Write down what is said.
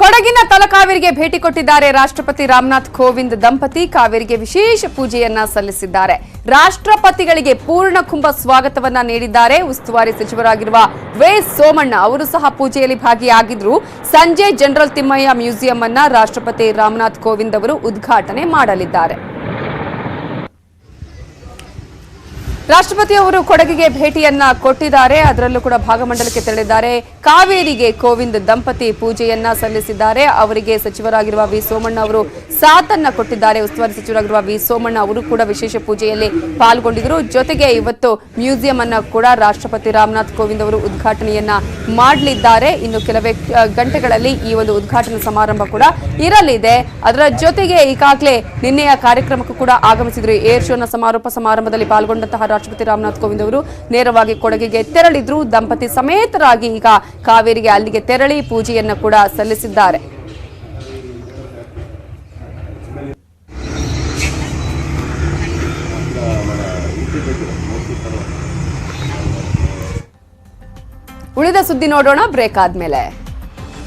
ಕೊಡಗಿನ ತಲಕಾವೇರಿಗೆ ಭೇಟಿ ಕೊಟ್ಟಿದ್ದಾರೆ ರಾಷ್ಟ್ರಪತಿ ರಾಮನಾಥ್ ಕೋವಿಂದ್ ದಂಪತಿ. ಕಾವೇರಿಗೆ ವಿಶೇಷ ಪೂಜೆಯನ್ನ ಸಲ್ಲಿಸಿದ್ದಾರೆ. ರಾಷ್ಟ್ರಪತಿಗಳಿಗೆ ಪೂರ್ಣ ಕುಂಭ ಸ್ವಾಗತವನ್ನ ನೀಡಿದ್ದಾರೆ. ಉಸ್ತುವಾರಿ ಸಚಿವರಾಗಿರುವ ವಿ ಸೋಮಣ್ಣ ಅವರು ಸಹ ಪೂಜೆಯಲ್ಲಿ ಭಾಗಿಯಾಗಿದ್ರು. ಸಂಜೆ ಜನರಲ್ ತಿಮ್ಮಯ್ಯ ಮ್ಯೂಸಿಯಂ ಅನ್ನ ರಾಷ್ಟ್ರಪತಿ ರಾಮನಾಥ್ ಕೋವಿಂದ್ ಅವರು ಉದ್ಘಾಟನೆ ಮಾಡಲಿದ್ದಾರೆ. ರಾಷ್ಟ್ರಪತಿ ಅವರು ಕೊಡಗಿಗೆ ಭೇಟಿಯನ್ನ ಕೊಟ್ಟಿದ್ದಾರೆ. ಅದರಲ್ಲೂ ಕೂಡ ಭಾಗಮಂಡಲಕ್ಕೆ ತೆರಳಿದ್ದಾರೆ. ಕಾವೇರಿಗೆ ಕೋವಿಂದ್ ದಂಪತಿ ಪೂಜೆಯನ್ನ ಸಲ್ಲಿಸಿದ್ದಾರೆ. ಅವರಿಗೆ ಸಚಿವರಾಗಿರುವ ವಿ ಸೋಮಣ್ಣ ಅವರು ಸಾಥನ್ನ ಕೊಟ್ಟಿದ್ದಾರೆ. ಉಸ್ತುವಾರಿ ಸಚಿವರಾಗಿರುವ ವಿ ಸೋಮಣ್ಣ ಅವರು ಕೂಡ ವಿಶೇಷ ಪೂಜೆಯಲ್ಲಿ ಪಾಲ್ಗೊಂಡಿದ್ದರು. ಜೊತೆಗೆ ಇವತ್ತು ಮ್ಯೂಸಿಯಂ ಅನ್ನ ಕೂಡ ರಾಷ್ಟ್ರಪತಿ ರಾಮನಾಥ್ ಕೋವಿಂದ್ ಅವರು ಉದ್ಘಾಟನೆಯನ್ನ ಮಾಡಲಿದ್ದಾರೆ. ಇನ್ನು ಕೆಲವೇ ಗಂಟೆಗಳಲ್ಲಿ ಈ ಒಂದು ಉದ್ಘಾಟನಾ ಸಮಾರಂಭ ಕೂಡ ಇರಲಿದೆ. ಅದರ ಜೊತೆಗೆ ಈಗಾಗಲೇ ನಿನ್ನೆಯ ಕಾರ್ಯಕ್ರಮಕ್ಕೂ ಕೂಡ ಆಗಮಿಸಿದ್ರು. ಏರ್ ಶೋನ ಸಮಾರೋಪ ಸಮಾರಂಭದಲ್ಲಿ ಪಾಲ್ಗೊಂಡಂತಹ ರಾಷ್ಟ್ರಪತಿ ರಾಮನಾಥ್ ಕೋವಿಂದ್ ಅವರು ನೇರವಾಗಿ ಕೊಡಗಿಗೆ ತೆರಳಿದ್ರು. ದಂಪತಿ ಸಮೇತರಾಗಿ ಈಗ ಕಾವೇರಿಗೆ ಅಲ್ಲಿಗೆ ತೆರಳಿ ಪೂಜೆಯನ್ನು ಕೂಡ ಸಲ್ಲಿಸಿದ್ದಾರೆ. ಉಳಿದ ಸುದ್ದಿ ನೋಡೋಣ ಬ್ರೇಕ್ ಆದ್ಮೇಲೆ.